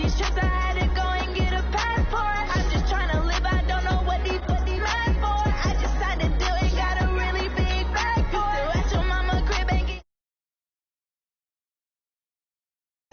these trips, I had to go and get a passport. I'm just trying to live, I don't know what these last for. I just signed a deal and got a really big bag for it. Still at your mama crib and get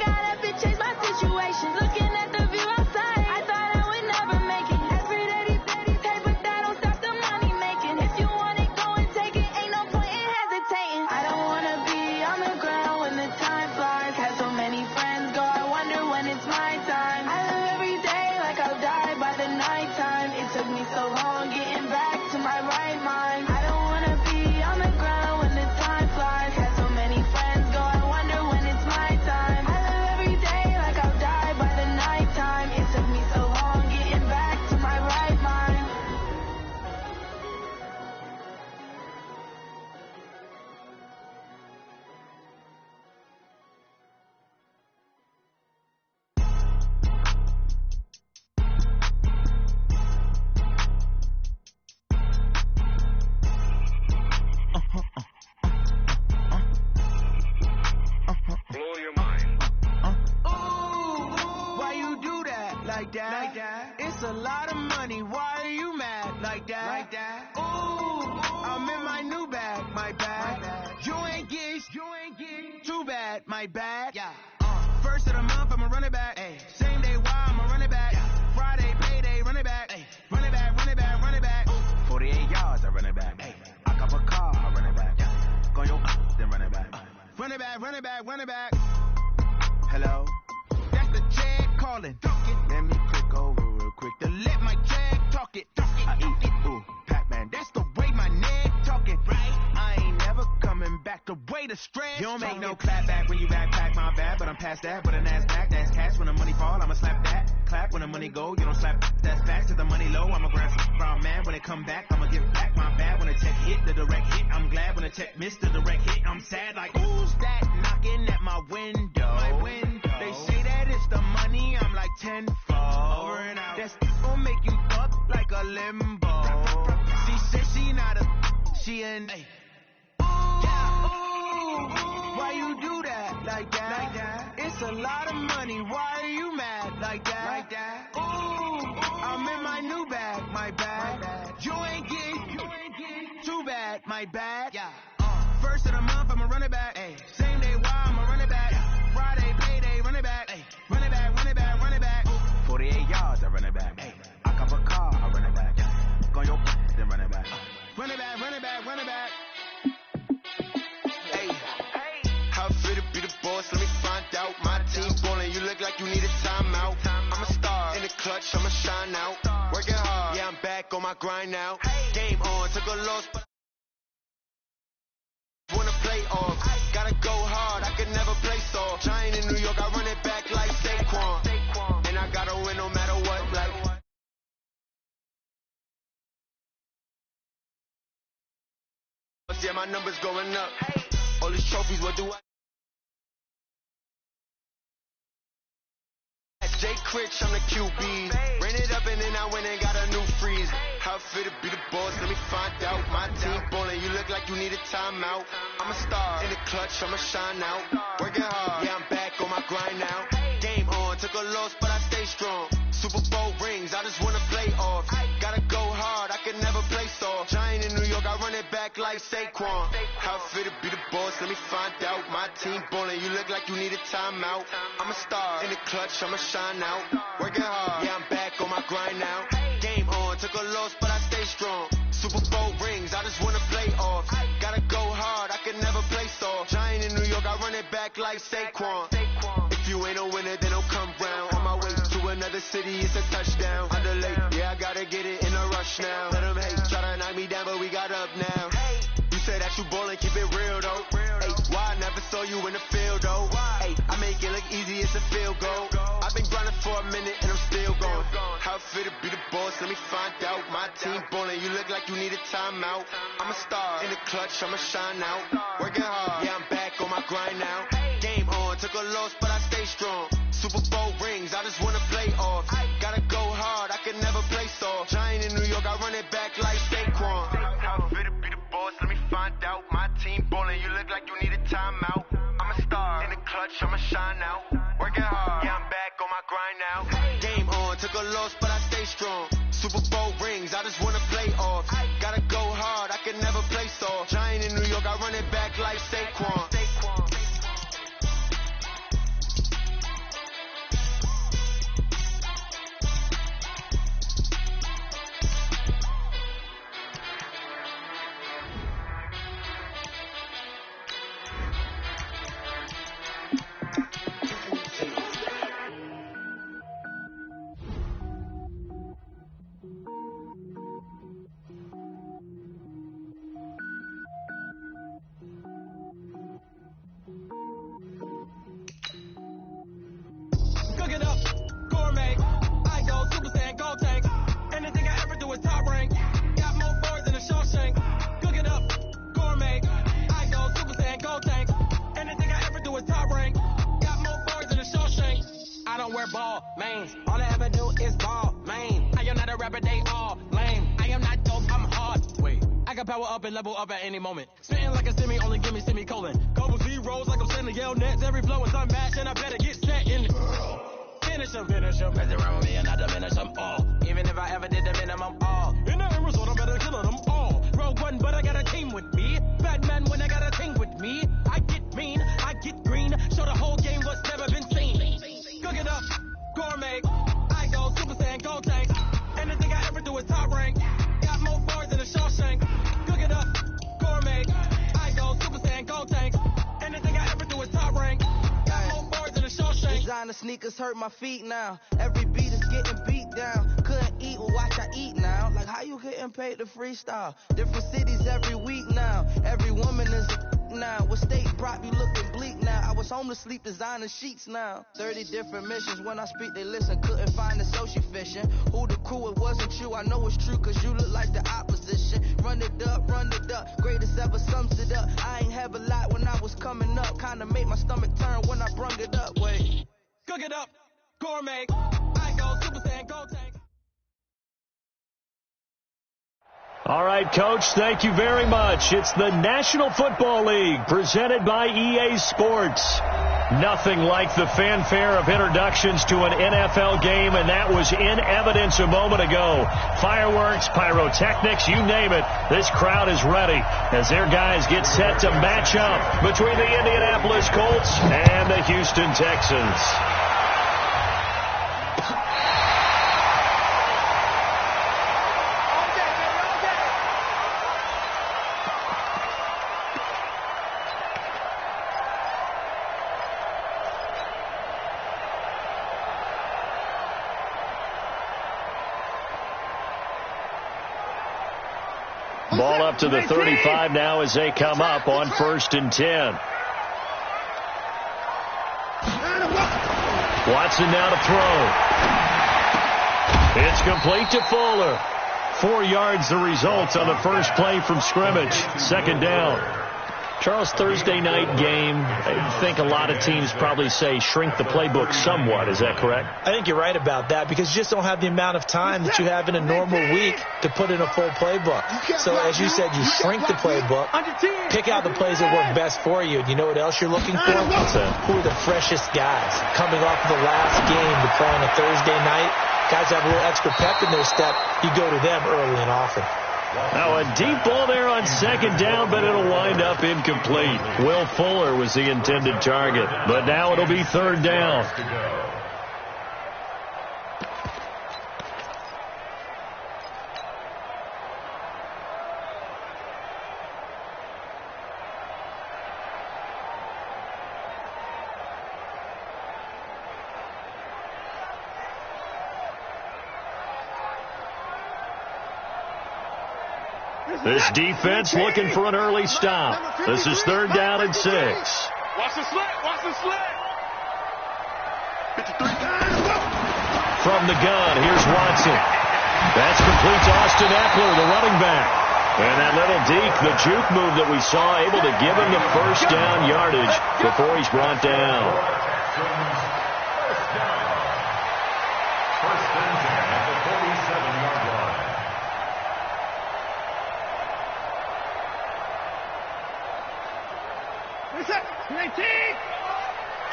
got up and changed my situation. Looking at the view outside, I thought I would never make it. Every day, pay, but that don't stop the money making. If you want it, go and take it. Ain't no point in hesitating. I don't wanna be on the ground when the time flies. Had so many friends go, I wonder when it's my time. I live every day like I'll die by the nighttime. It took me so long getting back to my right mind. I don't wanna be on the ground when the time flies. Had so many friends go, I wonder when it's my time. I live every day like I'll die by the nighttime. It took me so long getting back to my right mind. Blow your mind. Ooh, why you do that like that? Like that? It's a lot of money. Why are you mad like that? Like that? Ooh, I'm in my new bag, my bag. You ain't get too bad, my bad. Yeah. First of the month, I'ma run it back. Ay. Same day, why I'ma run it back. Yeah. Friday, payday, run it back. Ay. Run it back, run it back, run it back. Ooh. 48 yards, I run it back. Ay. I cop a car, I run it back. Yeah. Go your then run it back. Run it back, run it back, run it back. Hello? That's the jag calling. Let me click over real quick to let my jag talk it. I eat it, ooh, Pac-Man. That's the way my neck talking. Right? I ain't never coming back the way the stress. You don't make no clap back when you backpack, my bad, but I'm past that. But a NASDAQ, that's cash. When the money fall, I'ma slap that. Clap when the money go, you don't slap. That's facts. To the money low, I'ma grab some brown man. When it come back, I'ma give back my bad. When the check hit, the direct hit. I'm glad when the check missed the direct hit. I'm sad like, who's that knocking at my window? My window. They say that it's the money, I'm like tenfold. Over and out. That's gon' make you up like a limbo. She said she not a, she an A. Ooh, why you do that like that? Like that? It's a lot of money, why are you mad like that? Like that? Ooh, I'm in my new bag, my bad. You ain't get too bad, my bad. Yeah. First of the month, I'ma run it back. Ay. Same day, why I'ma run it back. Yeah. Friday, payday, run it back. Ay. Run it back, run it back, run it back. Ooh. 48 yards, I run it back. Ay. I cop a car, I run it back. Yeah. Go your then run it back. Run it back, run it back, run it back. Hey, how fit to be the boss? Let me find out. My team ballin', you look like you need a timeout. I'm a star in the clutch, I'ma shine out. Working hard, yeah, I'm back on my grind now. Game on, took a loss, but wanna play off. Gotta go hard, I could never play soft. Giant in New York, I run it back like Saquon. And I gotta win no matter what, like. Yeah, my numbers going up. All these trophies, what do I? Jay Critch, I'm the QB. Ran it up and then I went and got a new freeze. How fit to be the boss? Let me find out. My team ballin', you look like you need a timeout. I'm a star in the clutch, I'ma shine out. Working hard, yeah, I'm back on my grind now. Game on, took a loss, but I stay strong. Super Bowl rings, I just wanna play off. Gotta go hard, I can never play soft. Giant in New York, I run it back like Saquon. How fit to be the boss? Let me find out. My team ballin', you look like you need a timeout. I'm a star in the clutch, I'ma shine out. Working hard, yeah, I'm back on my grind now. Game on, took a loss, but I stay strong. Super Bowl rings, I just wanna play off. Gotta go hard, I can never play soft. Giant in New York, I run it back like Saquon. If you ain't a winner, then don't come round. On my way to another city, it's a touchdown. Underlay, yeah, I gotta get it in a rush now. Let them hate, try to knock me down, but we got up now. You say that you ballin', keep it real though. Hey, why I never saw you in the field though? Hey, I make it look easy, it's a field goal. I've been grinding for a minute and I'm still going. How fit to be the boss? Let me find out. My team ballin', you look like you need a timeout. I'm a star in the clutch, I'ma shine out. Working hard, yeah, I'm back on my grind now. Game on, took a loss, but I stay strong. Super Bowl rings, I just wanna play off. Gotta go hard, I can never play soft. Giant in New York, I run it back like Saquon. How fit to be the boss? Let me find out. My team ballin', you look like you need a timeout. I'm a star in the clutch, I'ma shine out. Working hard, yeah, I'm back on my grind. right now. Game on, took a loss, but I stay strong. Super Bowl rings, I just wanna play off. Gotta go hard, I can never play soft. Giant in New York, I run it back like Saquon. Level up at any moment. Spitting like a semi, only give me semicolon. Couple zeros like I'm sending yell nets. Every flow is unmatched, and I better get set in. Finish them. Mess around with me and I diminish them all. Even if I ever did the minimum all. In the end result, I'm better killing them all. Rogue one, but I got a team with me. Batman when I got a team with me. I get mean, I get green. Show the whole game what's never been seen. Cook it up, gourmet. I go Super Saiyan, gold tank. Anything I ever do is top rank. Got more bars than a Shawshank. Designer sneakers hurt my feet now. Every beat is getting beat down. Couldn't eat, well watch I eat now. Like how you getting paid to freestyle? Different cities every week now. Every woman is a now. What state brought me looking bleak now? I was home to sleep designer sheets now. 30 different missions. When I speak they listen. Couldn't find the social fishing. Who the crew? It wasn't you. I know it's true cause you look like the opposition. Run it up. Greatest ever sums it up. I ain't have a lot when I was coming up. Kinda made my stomach turn when I brung it up. Wait. Cook it up, gourmet. I go Super Saiyan, gold tank. All right, Coach, thank you very much. It's the National Football League presented by EA Sports. Nothing like the fanfare of introductions to an NFL game, and that was in evidence a moment ago. Fireworks, pyrotechnics, you name it. This crowd is ready as their guys get set to match up between the Indianapolis Colts and the Houston Texans. Ball up to the 35 now as they come up on 1st and 10. Watson now to throw. It's complete to Fuller. 4 yards the result on the first play from scrimmage. 2nd down. Charles, Thursday night game, I think a lot of teams probably say shrink the playbook somewhat. Is that correct? I think you're right about that because you just don't have the amount of time that you have in a normal week to put in a full playbook. So as you said, you shrink the playbook, pick out the plays that work best for you. And you know what else you're looking for? Who are the freshest guys coming off of the last game to play on a Thursday night? Guys have a little extra pep in their step. You go to them early and often. Now a deep ball there on 2nd down, but it'll wind up incomplete. Will Fuller was the intended target, but now it'll be 3rd down. This defense looking for an early stop. This is 3rd down and 6. Watch the slit. Watch the slit. 53 times. From the gun, here's Watson. That's complete to Austin Eckler, the running back. And that little deke, the juke move that we saw, able to give him the 1st down yardage before he's brought down. First and 10 at the 47-yard line. Reset. 19.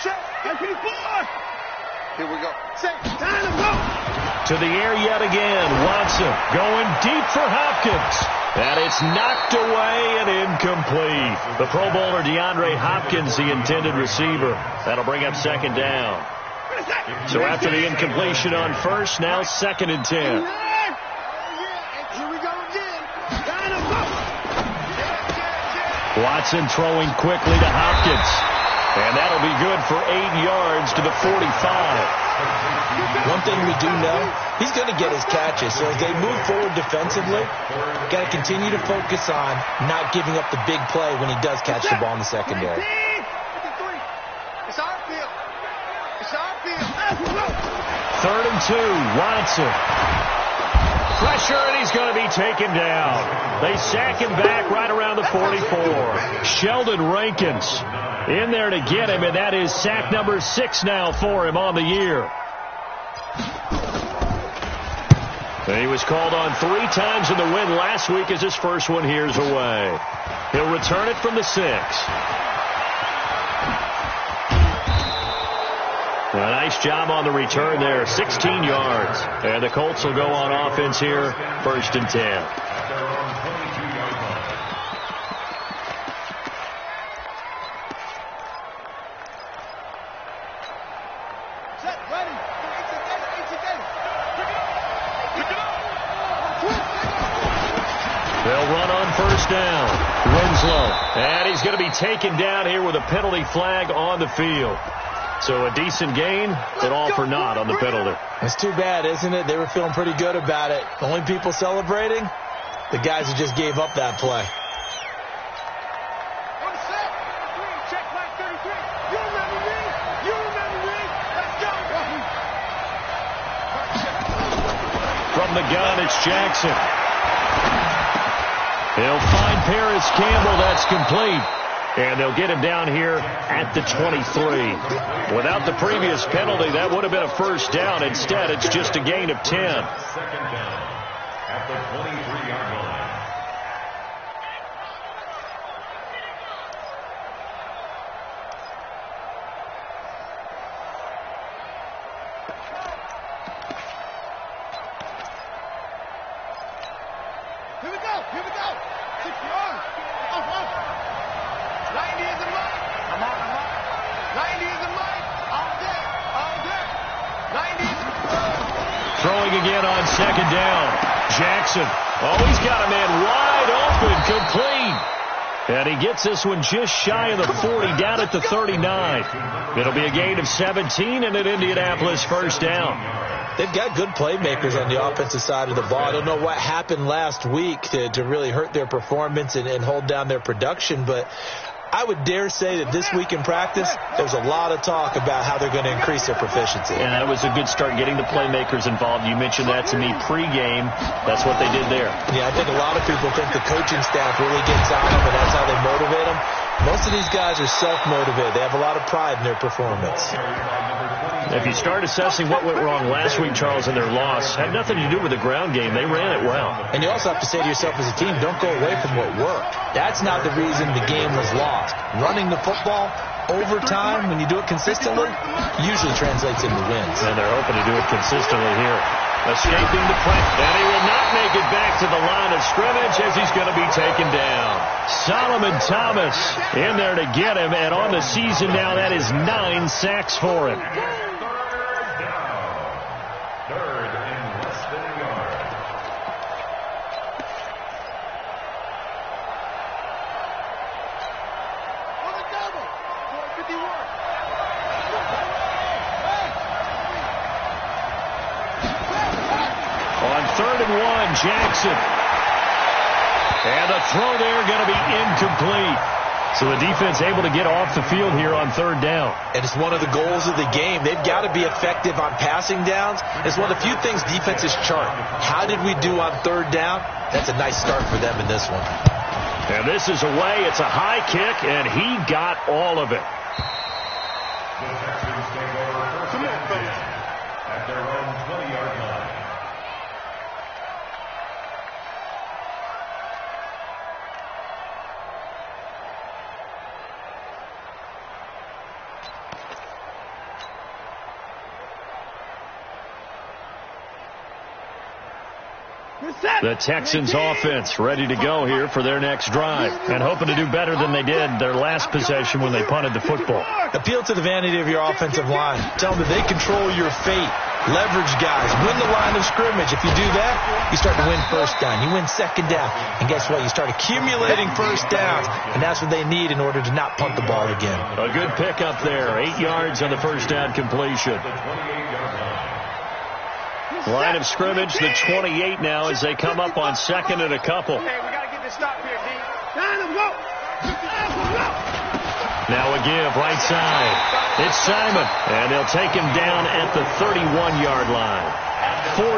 Check. 4. Here we go. To the air yet again. Watson going deep for Hopkins. And it's knocked away and incomplete. The Pro Bowler DeAndre Hopkins, the intended receiver. That'll bring up second down. So after the incompletion on first, now 2nd and 10. Watson throwing quickly to Hopkins. And that'll be good for 8 yards to the 45. One thing we do know, he's going to get his catches. So as they move forward defensively, got to continue to focus on not giving up the big play when he does catch the ball in the secondary. It's our field. It's our field. 3rd and 2, Watson. Pressure, and he's going to be taken down. They sack him back right around the 44. Sheldon Rankins in there to get him, and that is sack number 6 now for him on the year. And he was called on 3 times in the win last week as his first one here's away. He'll return it from the 6. A nice job on the return there, 16 yards. And the Colts will go on offense here, 1st and 10. They'll run on 1st down. Winslow. And he's going to be taken down here with a penalty flag on the field. So a decent gain, but all for naught on the penalty. It's too bad, isn't it? They were feeling pretty good about it. Only people celebrating, the guys who just gave up that play. From the gun, it's Jackson. He'll find Paris Campbell. That's complete. And they'll get him down here at the 23. Without the previous penalty, that would have been a 1st down. Instead, it's just a gain of 10. 2nd down at the 23-yard line. Here we go. 6 yards. 90 is a mark. I'm on. 90 is a mark. All day. 90 is a mark. Throwing again on 2nd down. Jackson. Oh, he's got a man wide open, complete. And he gets this one just shy of the 40, down at the 39. It'll be a gain of 17 and an Indianapolis 1st down. They've got good playmakers on the offensive side of the ball. I don't know what happened last week to really hurt their performance and hold down their production, but I would dare say that this week in practice, there's a lot of talk about how they're going to increase their proficiency. And that was a good start, getting the playmakers involved. You mentioned that to me pregame. That's what they did there. Yeah, I think a lot of people think the coaching staff really gets on them, and that's how they motivate them. Most of these guys are self-motivated. They have a lot of pride in their performance. If you start assessing what went wrong last week, Charles, in their loss, had nothing to do with the ground game. They ran it well. And you also have to say to yourself as a team, don't go away from what worked. That's not the reason the game was lost. Running the football over time, when you do it consistently, usually translates into wins. And they're hoping to do it consistently here. Escaping the play, and he will not make it back to the line of scrimmage as he's going to be taken down. Solomon Thomas in there to get him, and on the season now, that is 9 sacks for him. Third and less than a yard. On 3rd and 1, Jackson. And the throw there going to be incomplete. So the defense able to get off the field here on 3rd down. And it's one of the goals of the game. They've got to be effective on passing downs. It's one of the few things defenses chart. How did we do on 3rd down? That's a nice start for them in this one. And this is away. It's a high kick, and he got all of it. The Texans take over 1st and 10 at their own 20-yard line. The Texans offense ready to go here for their next drive and hoping to do better than they did their last possession when they punted the football. Appeal to the vanity of your offensive line. Tell them that they control your fate. Leverage guys. Win the line of scrimmage. If you do that, you start to win first down. You win second down. And guess what? You start accumulating first downs. And that's what they need in order to not punt the ball again. A good pickup there. 8 yards on the first down completion. Line of scrimmage, the 28 now as they come up on second and a couple. Hey, we got to get this stop here, D. Now a give, right side. It's Simon, and they'll take him down at the 31-yard line.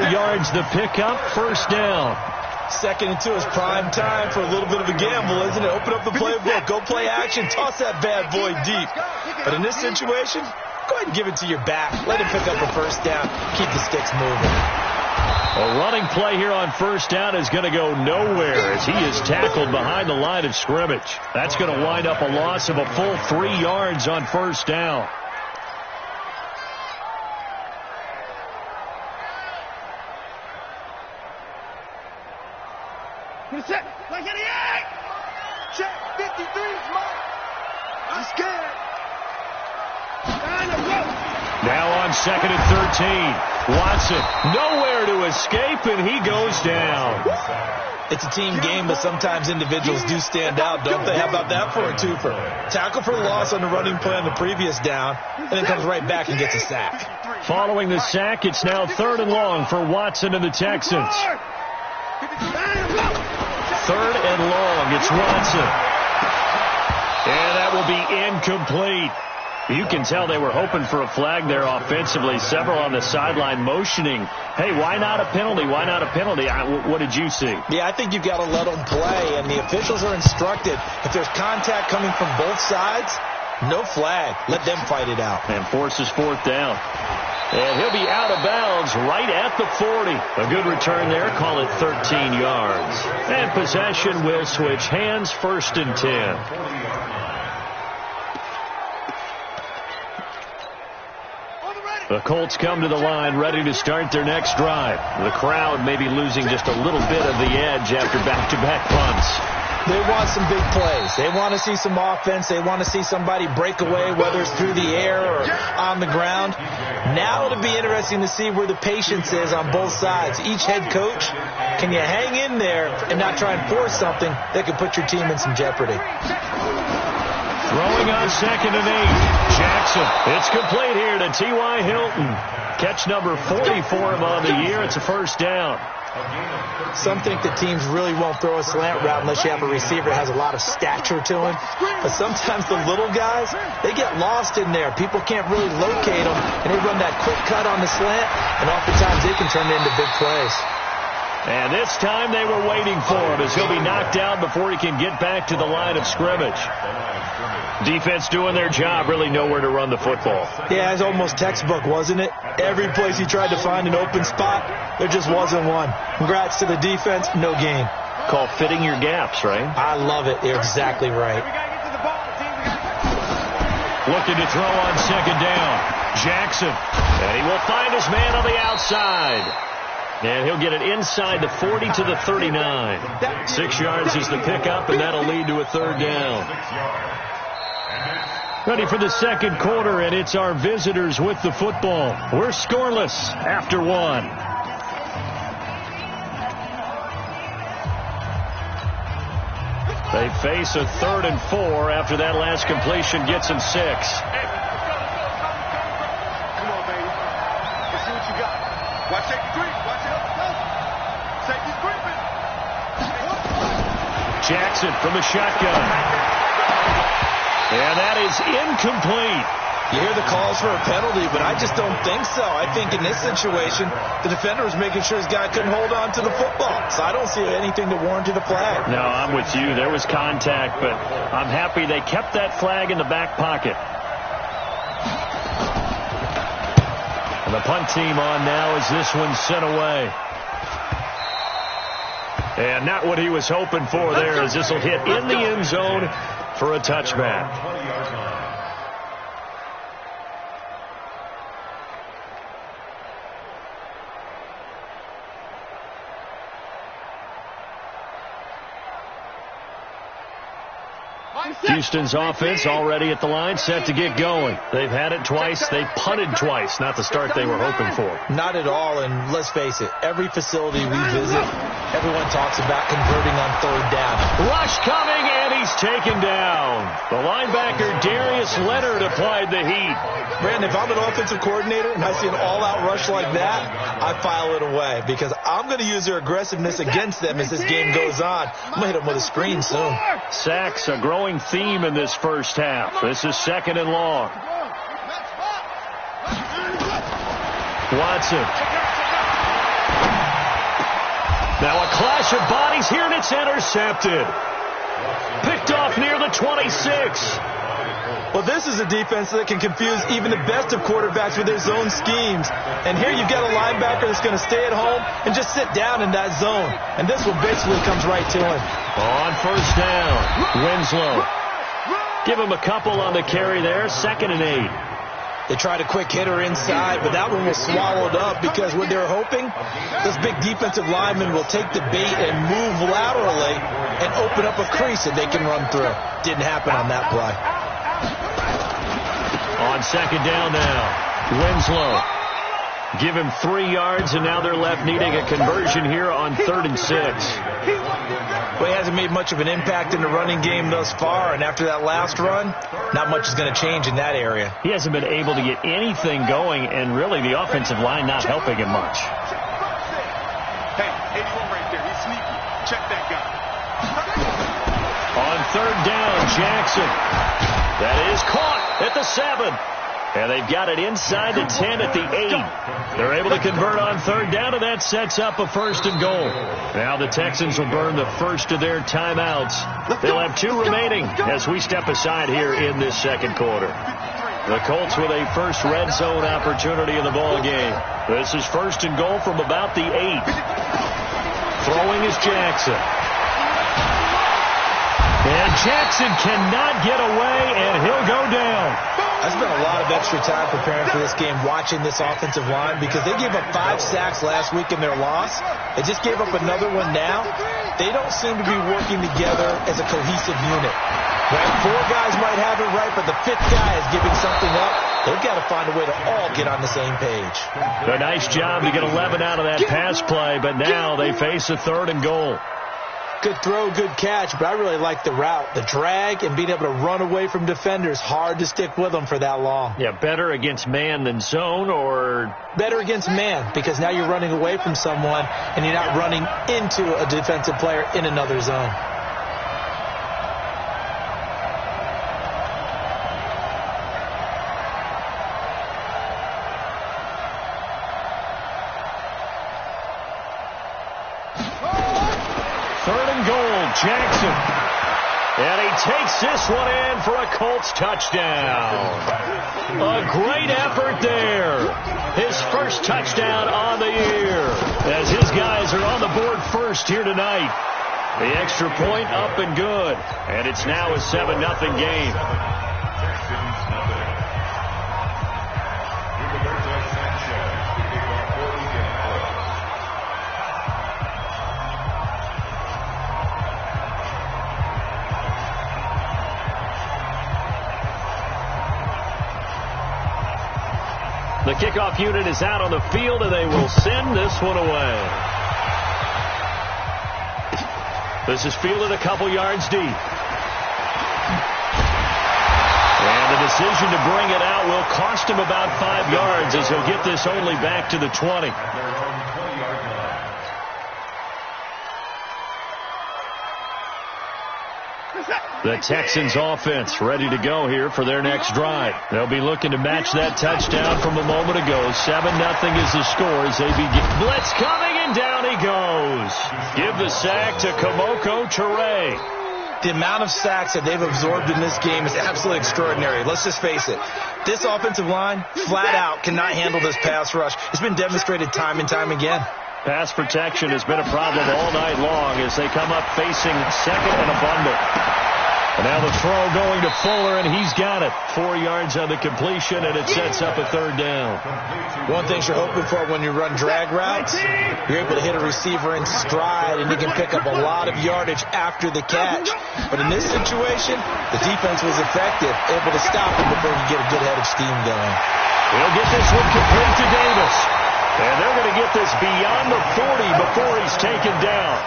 4 yards the pickup, first down. Second and 2 is prime time for a little bit of a gamble, isn't it? Open up the playbook, go play action, toss that bad boy deep. But in this situation, go ahead and give it to your back. Let him pick up a first down. Keep the sticks moving. A running play here on first down is going to go nowhere as he is tackled behind the line of scrimmage. That's going to wind up a loss of a full 3 yards on first down. Set. Like 88. Check. 53 is mine. I'm scared. Now on second and 13. Watson nowhere to escape, and he goes down. It's a team game, but sometimes individuals do stand out, don't they? How about that for a twofer? Tackle for loss on the running play on the previous down, and then comes right back and gets a sack. Following the sack, it's now 3rd and long for Watson and the Texans. 3rd and long, it's Watson. And that will be incomplete. You can tell they were hoping for a flag there offensively. Several on the sideline motioning, hey, why not a penalty? Why not a penalty? What did you see? Yeah, I think you've got to let them play, and the officials are instructed. If there's contact coming from both sides, no flag. Let them fight it out. And forces 4th down. And he'll be out of bounds right at the 40. A good return there. Call it 13 yards. And possession will switch hands, 1st and 10. The Colts come to the line ready to start their next drive. The crowd may be losing just a little bit of the edge after back-to-back punts. They want some big plays. They want to see some offense. They want to see somebody break away, whether it's through the air or on the ground. Now it'll be interesting to see where the patience is on both sides. Each head coach, can you hang in there and not try and force something that could put your team in some jeopardy? Throwing on second and 8. Jackson. It's complete here to T.Y. Hilton. Catch number 40 for him on the year. It's a first down. Some think that teams really won't throw a slant route unless you have a receiver that has a lot of stature to him. But sometimes the little guys, they get lost in there. People can't really locate them, and they run that quick cut on the slant, and oftentimes they can turn it into big plays. And this time they were waiting for him as he'll be knocked down before he can get back to the line of scrimmage. Defense doing their job, really nowhere to run the football. Yeah, it's almost textbook, wasn't it? Every place he tried to find an open spot, there just wasn't one. Congrats to the defense, no gain. Called fitting your gaps, right? I love it. You're exactly right. Looking to throw on second down. Jackson. And he will find his man on the outside. And he'll get it inside the 40 to the 39. 6 yards is the pickup, and that'll lead to a 3rd down. Ready for the second quarter, and it's our visitors with the football. We're scoreless after 1. They face a 3rd and 4 after that last completion gets them 6. Come on, baby. Let's see what you got. Watch safety creep. Watch it. Safety's creeping. Jackson from the shotgun. And that is incomplete. You hear the calls for a penalty, but I just don't think so. I think in this situation, the defender was making sure his guy couldn't hold on to the football. So I don't see anything to warrant the flag. No, I'm with you. There was contact, but I'm happy they kept that flag in the back pocket. And the punt team on now as this one's sent away. And not what he was hoping for there, as this will hit in the end zone for a touchback. Houston's offense already at the line, set to get going. They've had it twice. They punted twice. Not the start they were hoping for. Not at all, and let's face it, every facility we visit, everyone talks about converting on third down. Rush coming, and he's taken down. The linebacker, Darius Leonard, applied the heat. Brandon, if I'm an offensive coordinator and I see an all-out rush like that, I file it away because I'm going to use their aggressiveness against them as this game goes on. I'm going to hit them with a screen soon. Sacks, a growing theme in this first half. This is 2nd and long. Watson. Now a clash of bodies here, and it's intercepted. Picked off near the 26. Well, this is a defense that can confuse even the best of quarterbacks with their zone schemes. And here you've got a linebacker that's going to stay at home and just sit down in that zone. And this one basically comes right to him. On first down, Winslow. Give him a couple on the carry there, 2nd and 8. They tried a quick hitter inside, but that one was swallowed up because what they're hoping, this big defensive lineman will take the bait and move laterally and open up a crease that they can run through. Didn't happen on that play. On 2nd down now, Winslow. Give him 3 yards, and now they're left needing a conversion here on 3rd and 6. Well, he hasn't made much of an impact in the running game thus far, and after that last run, not much is going to change in that area. He hasn't been able to get anything going, and really the offensive line not helping him much. Hey, 81 right there. He's sneaky. Check that guy. On 3rd down, Jackson. That is caught at the 7. And they've got it inside the 10 at the 8. They're able to convert on 3rd down, and that sets up a 1st and goal. Now the Texans will burn the first of their timeouts. They'll have 2 remaining as we step aside here in this 2nd quarter. The Colts with a first red zone opportunity in the ball game. This is 1st and goal from about the 8. Throwing is Jackson. And Jackson cannot get away, and he'll go down. I spent a lot of extra time preparing for this game watching this offensive line because they gave up 5 sacks last week in their loss. They just gave up another one now. They don't seem to be working together as a cohesive unit. Right? 4 guys might have it right, but the 5th guy is giving something up. They've got to find a way to all get on the same page. A nice job to get 11 out of that pass play, but now they face a 3rd and goal. Good throw, good catch, but I really like the route, the drag, and being able to run away from defenders. Hard to stick with them for that long. Yeah, better against man than zone, or? Better against man, because now you're running away from someone, and you're not running into a defensive player in another zone. Jackson. And he takes this one in for a Colts touchdown. A great effort there. His first touchdown on the year. As his guys are on the board first here tonight. The extra point up and good. And it's now a 7-0 game. The kickoff unit is out on the field, and they will send this one away. This is fielded a couple yards deep. And the decision to bring it out will cost him about 5 yards as he'll get this only back to the 20. The Texans offense ready to go here for their next drive. They'll be looking to match that touchdown from a moment ago. 7-0 is the score as they begin. Blitz coming, and down he goes. Give the sack to Kamoko Toure. The amount of sacks that they've absorbed in this game is absolutely extraordinary. Let's just face it. This offensive line, flat out, cannot handle this pass rush. It's been demonstrated time and time again. Pass protection has been a problem all night long as they come up facing 2nd and a bundle. And now the throw going to Fuller, and he's got it. 4 yards on the completion, and it sets up a 3rd down. One thing you're hoping for when you run drag routes, you're able to hit a receiver in stride, and you can pick up a lot of yardage after the catch. But in this situation, the defense was effective, able to stop him before he get a good head of steam going. He'll get this one complete to Davis. And they're going to get this beyond the 40 before he's taken down.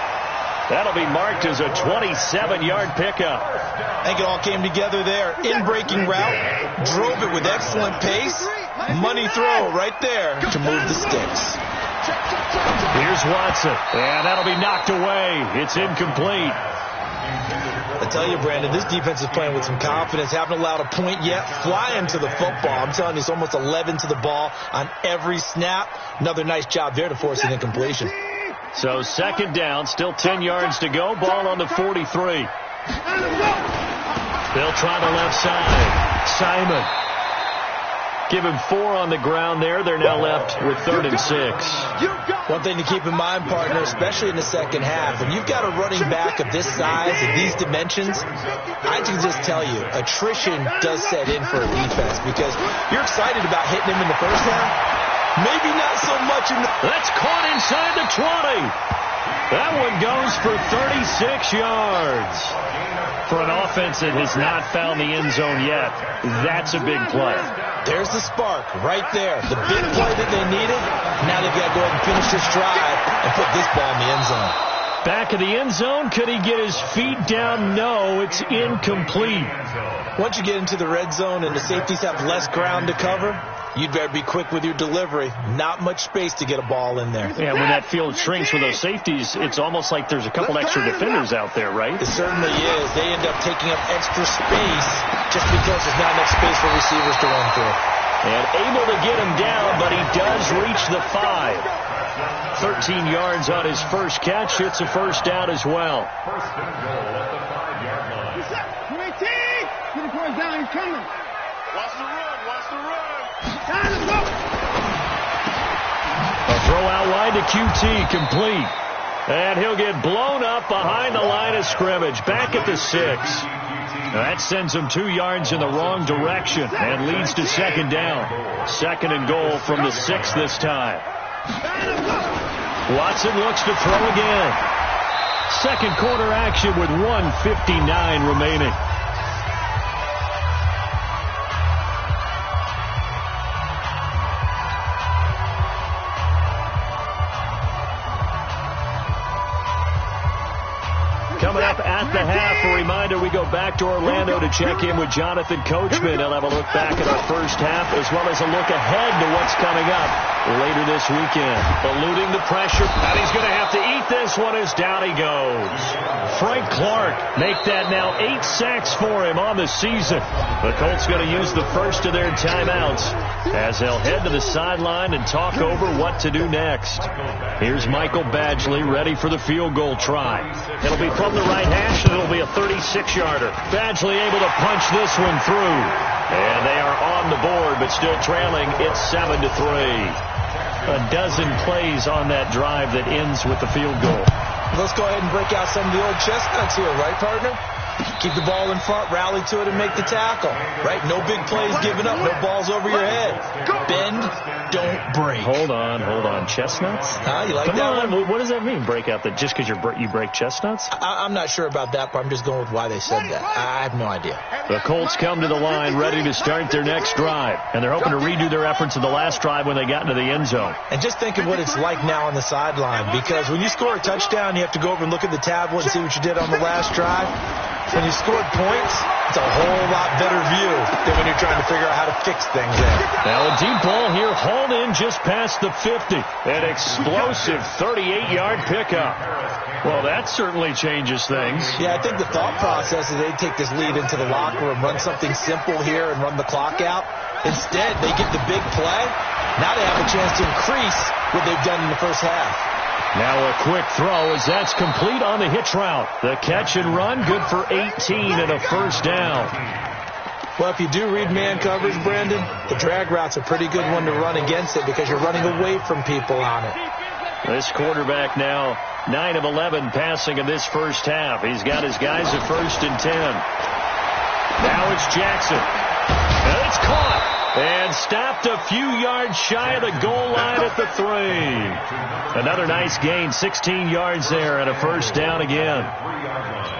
That'll be marked as a 27-yard pickup. I think it all came together there. In-breaking route, drove it with excellent pace. Money throw right there to move the sticks. Here's Watson, and that'll be knocked away. It's incomplete. I tell you, Brandon, this defense is playing with some confidence. Haven't allowed a point yet. Flying to the football. I'm telling you, it's almost 11 to the ball on every snap. Another nice job there to force an incompletion. So 2nd down, still 10 yards to go. Ball on the 43. They'll try the left side. Simon. Give him 4 on the ground there. They're now left with 3rd and 6. One thing to keep in mind, partner, especially in the second half, when you've got a running back of this size and these dimensions, I can just tell you, attrition does set in for a defense because you're excited about hitting him in the first half. Maybe not so much in the... That's caught inside the 20. That one goes for 36 yards. For an offense that has not found the end zone yet, that's a big play. There's the spark right there. The big play that they needed. Now they've got to go ahead and finish this drive and put this ball in the end zone. Back of the end zone. Could he get his feet down? No, it's incomplete. Once you get into the red zone and the safeties have less ground to cover, you'd better be quick with your delivery. Not much space to get a ball in there. Yeah, when that field shrinks with those safeties, it's almost like there's a couple extra defenders out there, right? It certainly is. They end up taking up extra space just because there's not enough space for receivers to run through. And able to get him down, but he does reach the 5. 13 yards on his first catch. It's a 1st down as well. First and goal at the 5-yard line. Get the first down, he's coming. Watch the run, watch the run. A throw out wide to QT, complete. And he'll get blown up behind the line of scrimmage. Back at the 6. That sends him 2 yards in the wrong direction and leads to 2nd down. 2nd and goal from the 6 this time. Watson looks to throw again. Second quarter action with 1:59 remaining. Coming up at the half, a reminder, we go back to Orlando to check in with Jonathan Coachman. He'll have a look back at our first half as well as a look ahead to what's coming up later this weekend. Eluding the pressure, and he's going to have to eat this one as down he goes. Frank Clark make that now 8 sacks for him on the season. The Colts going to use the first of their timeouts as they'll head to the sideline and talk over what to do next. Here's Michael Badgley ready for the field goal try. It'll be from the right hash, and it'll be a 36-yarder. Badgley able to punch this one through. And they are on the board, but still trailing. It's 7-3. A dozen plays on that drive that ends with the field goal. Let's go ahead and break out some of the old chestnuts here, right, partner? Keep the ball in front, rally to it, and make the tackle. Right? No big plays given up, no balls over your head. Bend, don't break. Hold on. Chestnuts? You like Come that on. one? What does that mean, break out? That just because you break chestnuts? I'm not sure about that, but I'm just going with why they said that. I have no idea. The Colts come to the line ready to start their next drive. And they're hoping to redo their efforts in the last drive when they got into the end zone. And just think of what it's like now on the sideline. Because when you score a touchdown, you have to go over and look at the tablet and see what you did on the last drive. When you scored points, it's a whole lot better view than when you're trying to figure out how to fix things there. Now a deep ball here, hauled in just past the 50. An explosive 38-yard pickup. Well, that certainly changes things. Yeah, I think the thought process is they take this lead into the locker room, run something simple here and run the clock out. Instead, they get the big play. Now they have a chance to increase what they've done in the first half. Now a quick throw as that's complete on the hitch route. The catch and run, good for 18 and a 1st down. Well, if you do read man coverage, Brandon, the drag route's a pretty good one to run against it because you're running away from people on it. This quarterback now 9 of 11 passing in this first half. He's got his guys at 1st and 10. Now it's Jackson. And it's caught. And stopped a few yards shy of the goal line at the 3. Another nice gain, 16 yards there, and a first down again.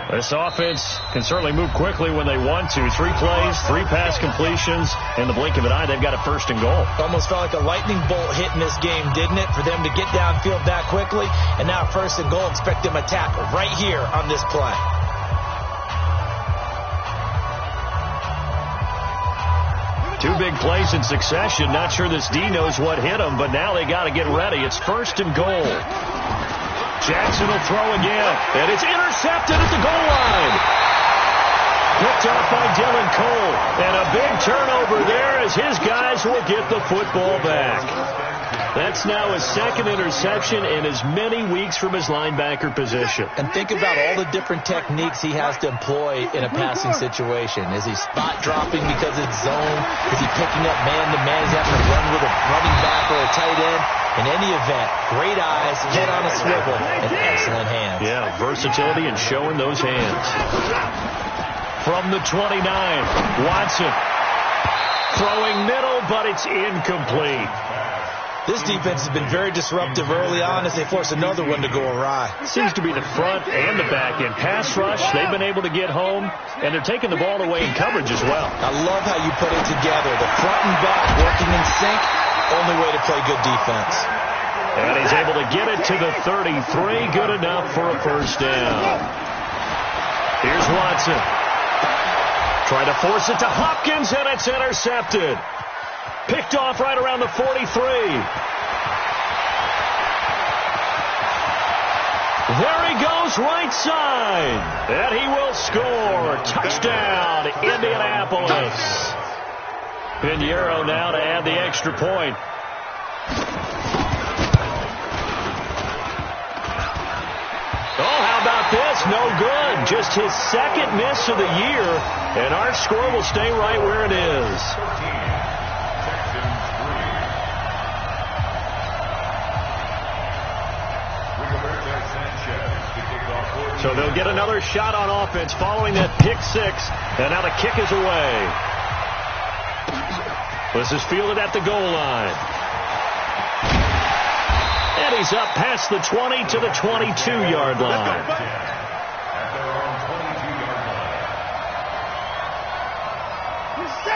This offense can certainly move quickly when they want to. 3 plays, 3 pass completions. In the blink of an eye, they've got a first and goal. Almost felt like a lightning bolt hit in this game, didn't it? For them to get downfield that quickly. And now first and goal, expect them to tackle right here on this play. Two big plays in succession. Not sure this D knows what hit him, but now they got to get ready. It's first and goal. Jackson will throw again, and it's intercepted at the goal line. Picked off by Dylan Cole, and a big turnover there as his guys will get the football back. That's now his second interception in as many weeks from his linebacker position. And think about all the different techniques he has to employ in a passing situation. Is he spot dropping because it's zone? Is he picking up man-to-man? Is he having to run with a running back or a tight end? In any event, great eyes, head on a swivel, and excellent hands. Yeah, versatility and showing those hands. From the 29, Watson. Throwing middle, but it's incomplete. This defense has been very disruptive early on as they force another one to go awry. Seems to be the front and the back end. Pass rush, they've been able to get home, and they're taking the ball away in coverage as well. I love how you put it together. The front and back working in sync, only way to play good defense. And he's able to get it to the 33, good enough for a first down. Here's Watson. Trying to force it to Hopkins, and it's intercepted. Picked off right around the 43. There he goes, right side. And he will score. Touchdown, Indianapolis. Pinheiro now to add the extra point. Oh, how about this? No good. Just his second miss of the year. And our score will stay right where it is. So they'll get another shot on offense following that pick 6. And now the kick is away. This is fielded at the goal line. And he's up past the 20 to the 22-yard line.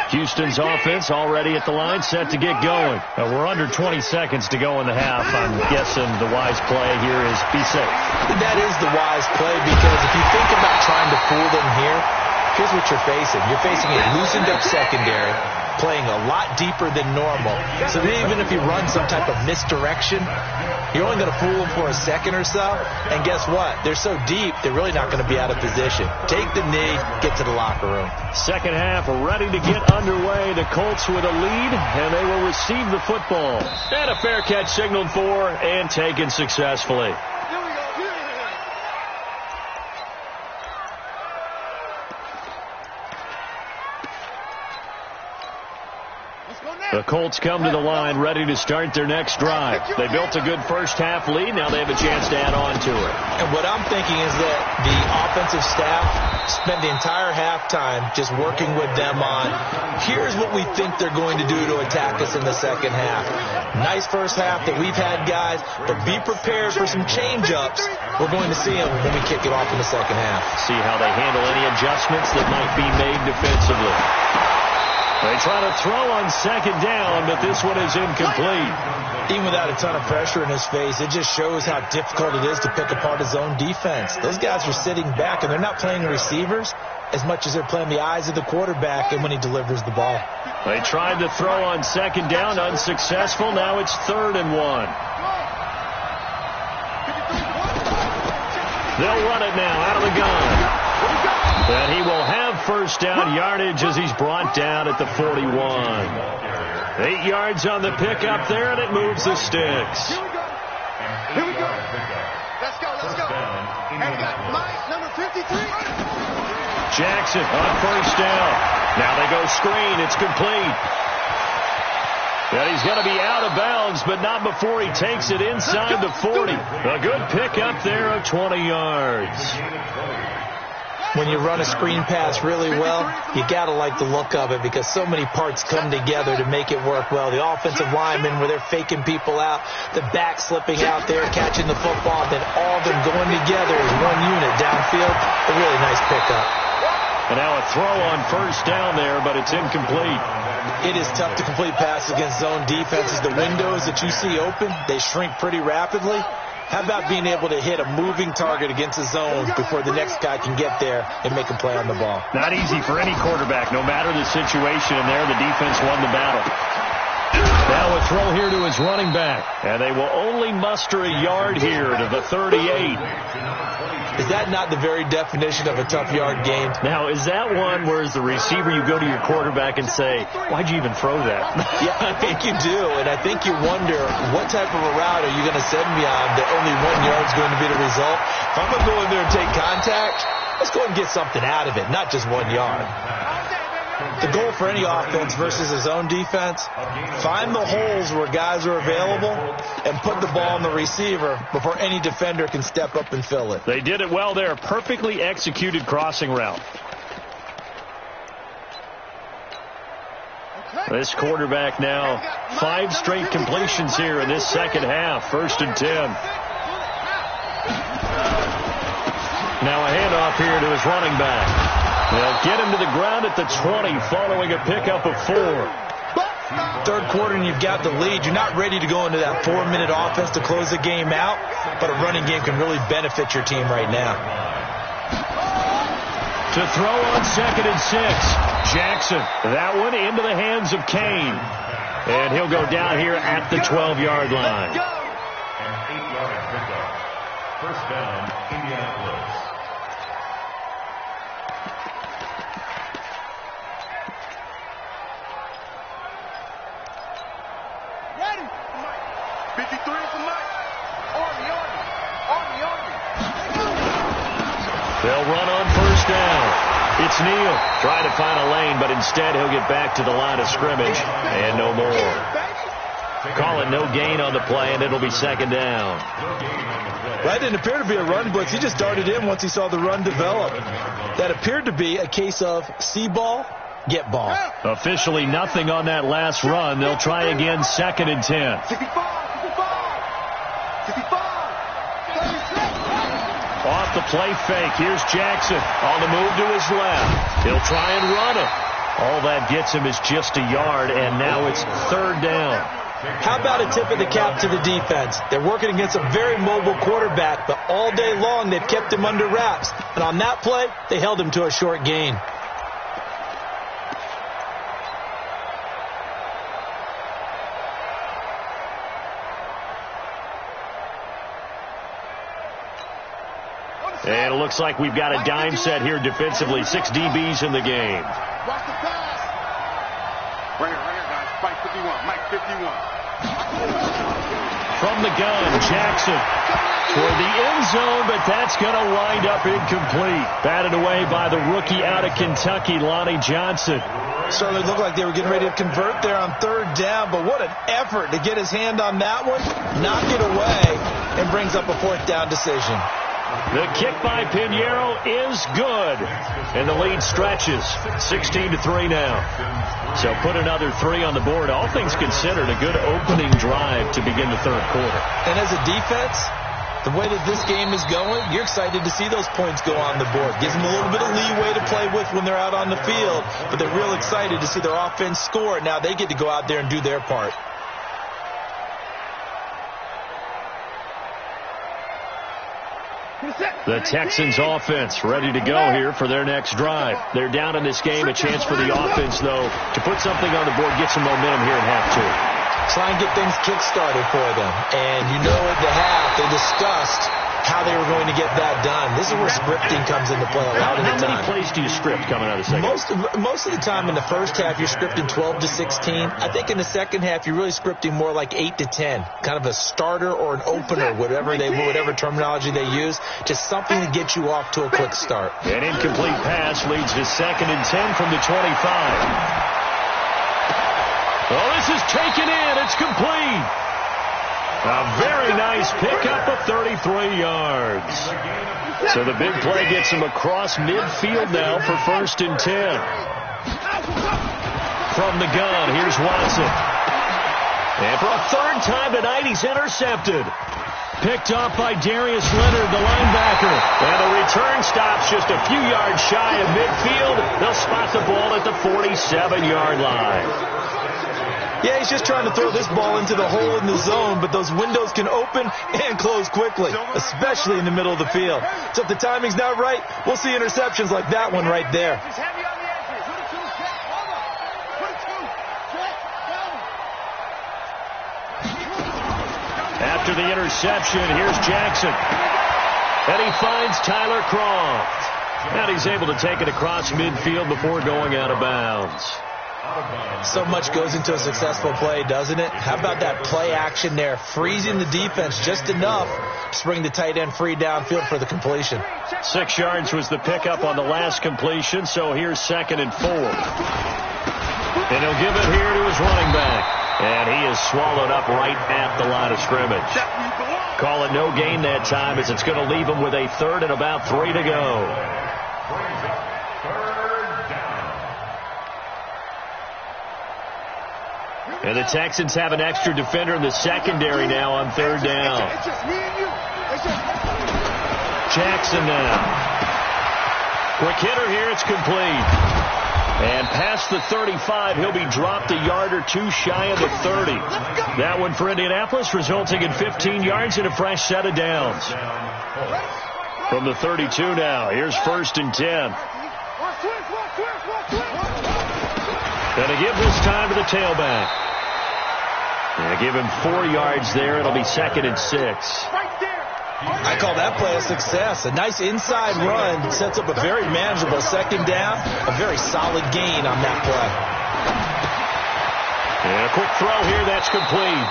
Houston's offense already at the line, set to get going. We're under 20 seconds to go in the half. I'm guessing the wise play here is be safe. That is the wise play, because if you think about trying to fool them here, here's what you're facing. You're facing a loosened up secondary, playing a lot deeper than normal. So even if you run some type of misdirection, you're only going to fool them for a second or so. And guess what? They're so deep, they're really not going to be out of position. Take the knee, get to the locker room. Second half ready to get underway. The Colts with a lead, and they will receive the football. And a fair catch signaled for and taken successfully. The Colts come to the line ready to start their next drive. They built a good first-half lead. Now they have a chance to add on to it. And what I'm thinking is that the offensive staff spent the entire halftime just working with them on, here's what we think they're going to do to attack us in the second half. Nice first half that we've had, guys, but be prepared for some change-ups. We're going to see them when we kick it off in the second half. See how they handle any adjustments that might be made defensively. They try to throw on second down, but this one is incomplete. Even without a ton of pressure in his face, it just shows how difficult it is to pick apart his own defense. Those guys are sitting back, and they're not playing receivers as much as they're playing the eyes of the quarterback and when he delivers the ball. They tried to throw on second down, unsuccessful. Now it's 3rd and 1. They'll run it now out of the gun. And he will have first down yardage as he's brought down at the 41. 8 yards on the pickup there, and it moves the sticks. Here we go. Let's go. And we got Mike, number 53. Jackson on first down. Now they go screen. It's complete. And he's going to be out of bounds, but not before he takes it inside the 40. A good pickup there of 20 yards. when you run a screen pass really well, you got to like the look of it because so many parts come together to make it work well. The offensive linemen, where they're faking people out, the back slipping out there, catching the football, then all of them going together as one unit downfield. A really nice pickup. And now a throw on first down there, but it's incomplete. It is tough to complete passes against zone defenses. The windows that you see open, they shrink pretty rapidly. How about being able to hit a moving target against a zone before the next guy can get there and make a play on the ball? Not easy for any quarterback, no matter the situation. And there, the defense won the battle. Now a throw here to his running back. And they will only muster a yard here to the 38. Is that not the very definition of a tough yard gain? Now, is that one where as the receiver you go to your quarterback and say, why'd you even throw that? Yeah, I think you do. And I think you wonder, what type of a route are you going to send me on that only 1 yard is going to be the result? If I'm going to go in there and take contact, let's go and get something out of it, not just 1 yard. The goal for any offense versus a zone defense, find the holes where guys are available and put the ball on the receiver before any defender can step up and fill it. They did it well there. Perfectly executed crossing route. This quarterback now 5 straight completions here in this second half. 1st and 10. Now a handoff here to his running back. They'll get him to the ground at the 20 following a pickup of 4. Third quarter and you've got the lead. You're not ready to go into that 4-minute offense to close the game out, but a running game can really benefit your team right now. To throw on 2nd and 6. Jackson. That one into the hands of Kane. And he'll go down here at the 12-yard line. An 8-yard pickup. First down, Indianapolis. They'll run on first down. It's Neal trying to find a lane, but instead he'll get back to the line of scrimmage and no more. Calling no gain on the play, and it'll be 2nd down. That didn't appear to be a run blitz. He just darted in once he saw the run develop. That appeared to be a case of see ball, get ball. Officially nothing on that last run. They'll try again, 2nd and 10. Off the play fake. Here's Jackson on the move to his left. He'll try and run it. All that gets him is just a yard, and now it's 3rd down. How about a tip of the cap to the defense? They're working against a very mobile quarterback, but all day long they've kept him under wraps. And on that play, they held him to a short gain. And it looks like we've got a dime set here defensively. 6 DBs in the game. Watch the pass. Right here, guys. Mike 51. Mike 51. From the gun, Jackson toward the end zone, but that's going to wind up incomplete. Batted away by the rookie out of Kentucky, Lonnie Johnson. Certainly looked like they were getting ready to convert there on 3rd down, but what an effort to get his hand on that one, knock it away, and brings up a 4th down decision. The kick by Pinheiro is good, and the lead stretches 16-3 now. So put another 3 on the board. All things considered, a good opening drive to begin the 3rd quarter. And as a defense, the way that this game is going, you're excited to see those points go on the board. Gives them a little bit of leeway to play with when they're out on the field, but they're real excited to see their offense score. Now they get to go out there and do their part. The Texans offense ready to go here for their next drive. They're down in this game. A chance for the offense, though, to put something on the board, get some momentum here in half 2. Try and get things kick-started for them. And you know at the half, they discussed how they were going to get that done. This is where scripting comes into play a lot of the time. How many plays do you script coming out of the second? Most of the time in the first half, you're scripting 12 to 16. I think in the second half, you're really scripting more like 8 to 10. Kind of a starter or an opener, whatever terminology they use. Just something to get you off to a quick start. An incomplete pass leads to 2nd and 10 from the 25. Oh, this is taken in. It's complete. A very nice pickup of 35 33 yards. So the big play gets him across midfield now for 1st and 10. From the gun, here's Watson. And for a 3rd time tonight, he's intercepted. Picked off by Darius Leonard, the linebacker. And the return stops just a few yards shy of midfield. They'll spot the ball at the 47-yard line. Yeah, he's just trying to throw this ball into the hole in the zone, but those windows can open and close quickly, especially in the middle of the field. So if the timing's not right, we'll see interceptions like that one right there. After the interception, here's Jackson. And he finds Tyler Croft. And he's able to take it across midfield before going out of bounds. So much goes into a successful play, doesn't it? How about that play action there, freezing the defense just enough to bring the tight end free downfield for the completion. 6 yards was the pickup on the last completion, so here's 2nd and 4. And he'll give it here to his running back. And he is swallowed up right at the line of scrimmage. Call it no gain that time, as it's going to leave him with a 3rd and about 3 to go. And the Texans have an extra defender in the secondary now on 3rd down. Jackson now. Quick hitter here, it's complete. And past the 35, he'll be dropped a yard or 2 shy of the 30. That one for Indianapolis, resulting in 15 yards and a fresh set of downs. From the 32 now, here's 1st and 10. Gonna give this time to the tailback. And give him 4 yards there. It'll be 2nd and 6. I call that play a success. A nice inside run sets up a very manageable 2nd down. A very solid gain on that play. And a quick throw here. That's complete.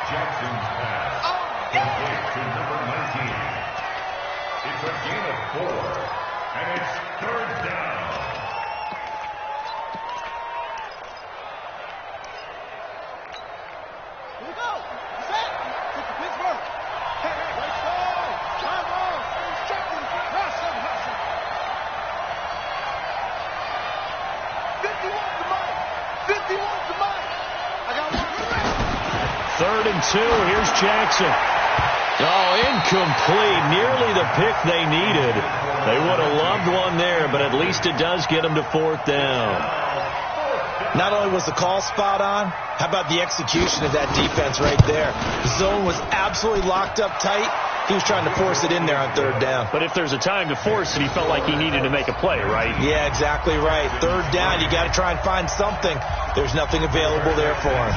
Jackson's pass. Complete to number 19. It's a gain of 4. And it's 3rd down. Here we go. Set. Get to Pittsburgh. Hey, let's go. Come on. Hustle. 51 to Mike. 51 to Mike. I got 1. 3rd and 2. Here's Jackson. Oh, incomplete. Nearly the pick they needed. They would have loved one there, but at least it does get them to 4th down. Not only was the call spot on, how about the execution of that defense right there? The zone was absolutely locked up tight. He was trying to force it in there on 3rd down. But if there's a time to force it, he felt like he needed to make a play, right? Yeah, exactly right. 3rd down, you got to try and find something. There's nothing available there for him.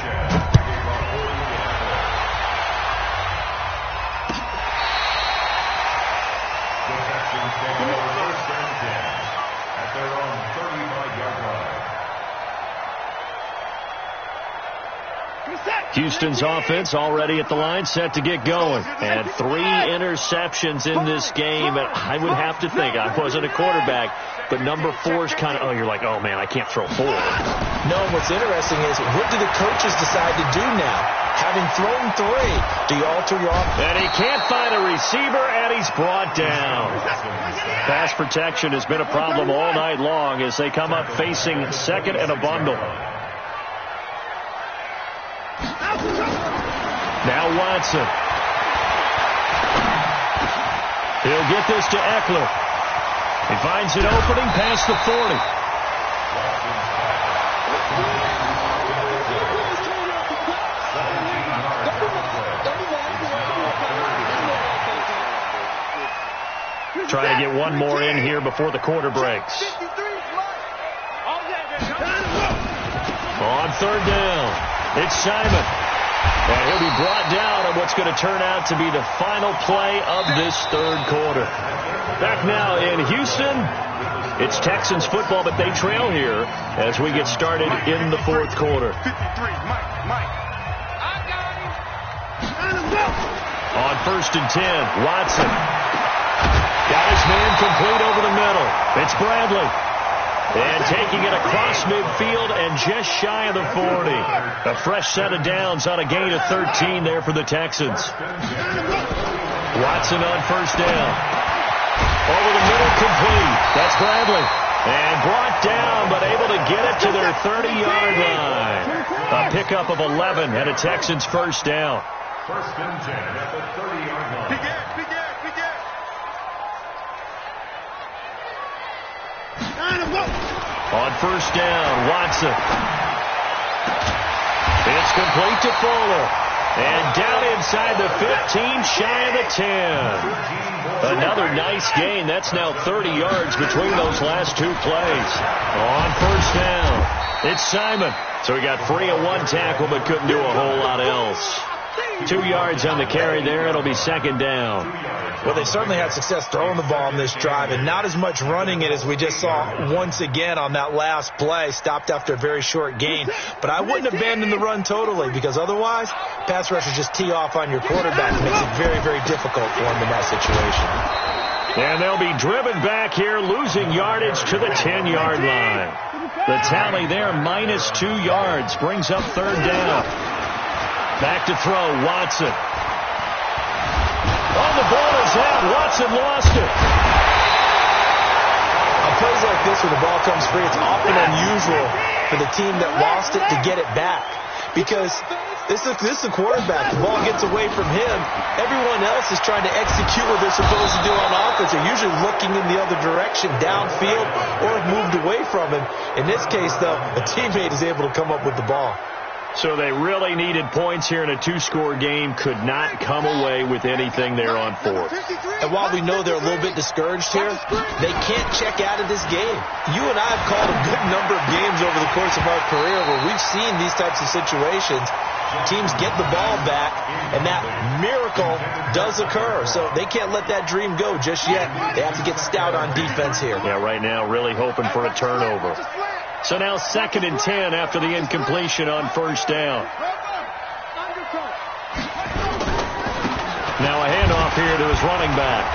Houston's offense already at the line, set to get going. And 3 interceptions in this game. And I would have to think, I wasn't a quarterback, but number 4's kind of, you're like, oh, man, I can't throw 4. No, what's interesting is, what do the coaches decide to do now? Having thrown 3, do you alter your offense? And he can't find a receiver, and he's brought down. Pass protection has been a problem all night long as they come up facing 2nd and a bundle. Now Watson. He'll get this to Eckler. He finds an opening past the 40. Trying to get one more in here before the quarter breaks. On 3rd down, it's Simon. And he'll be brought down on what's going to turn out to be the final play of this 3rd quarter. Back now in Houston, it's Texans football, but they trail here as we get started in the 4th quarter. 53, Mike. I got him. On 1st and 10, Watson. Got his man complete over the middle. It's Bradley. And taking it across midfield and just shy of the 40. A fresh set of downs on a gain of 13 there for the Texans. Watson on first down. Over the middle, complete. That's Bradley. And brought down, but able to get it to their 30-yard line. A pickup of 11 and a Texans first down. First and 10 at the 30-yard line. Begin. On first down, Watson. It's complete to Fuller. And down inside the 15, shy of the 10. Another nice gain. That's now 30 yards between those last two plays. On first down, it's Simon. So he got free of one tackle but couldn't do a whole lot else. 2 yards on the carry there. It'll be second down. Well, they certainly had success throwing the ball on this drive, and not as much running it as we just saw once again on that last play. Stopped after a very short gain. But I wouldn't abandon the run totally, because otherwise, pass rushers just tee off on your quarterback. It makes it very, very difficult for him in that situation. And they'll be driven back here, losing yardage to the 10-yard line. The tally there, -2 yards, brings up third down. Back to throw, Watson. Oh, the ball is out. Watson lost it. On plays like this where the ball comes free, it's often unusual for the team that lost it to get it back. Because this is a quarterback. The ball gets away from him. Everyone else is trying to execute what they're supposed to do on offense. They're usually looking in the other direction, downfield, or have moved away from him. In this case, though, a teammate is able to come up with the ball. So they really needed points here in a two-score game. Could not come away with anything there on fourth. And while we know they're a little bit discouraged here, they can't check out of this game. You and I have called a good number of games over the course of our career where we've seen these types of situations. Teams get the ball back, and that miracle does occur. So they can't let that dream go just yet. They have to get stout on defense here. Yeah, right now really hoping for a turnover. So now 2nd and 10 after the incompletion on first down. Now a handoff here to his running back.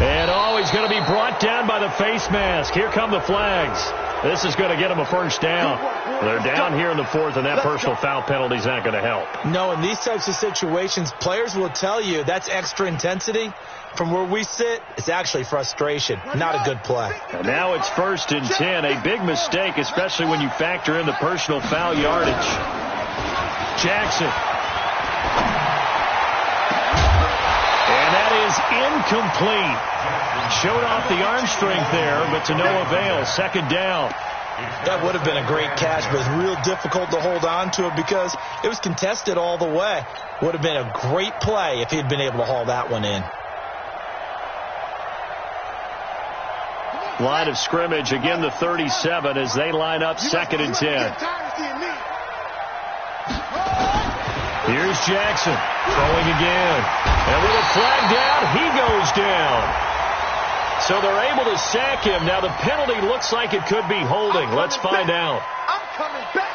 And he's going to be brought down by the face mask. Here come the flags. This is going to get him a first down. They're down here in the fourth, and that personal foul penalty is not going to help. No, in these types of situations, players will tell you that's extra intensity. From where we sit, it's actually frustration, not a good play. And now it's 1st and 10, a big mistake, especially when you factor in the personal foul yardage. Jackson. And that is incomplete. Showed off the arm strength there, but to no avail. 2nd down. That would have been a great catch, but it's real difficult to hold on to it because it was contested all the way. Would have been a great play if he'd been able to haul that one in. Line of scrimmage, again the 37 as they line up 2nd and 10. Here's Jackson throwing again. And with a flag down, he goes down. So they're able to sack him. Now the penalty looks like it could be holding. Let's find out. I'm coming back.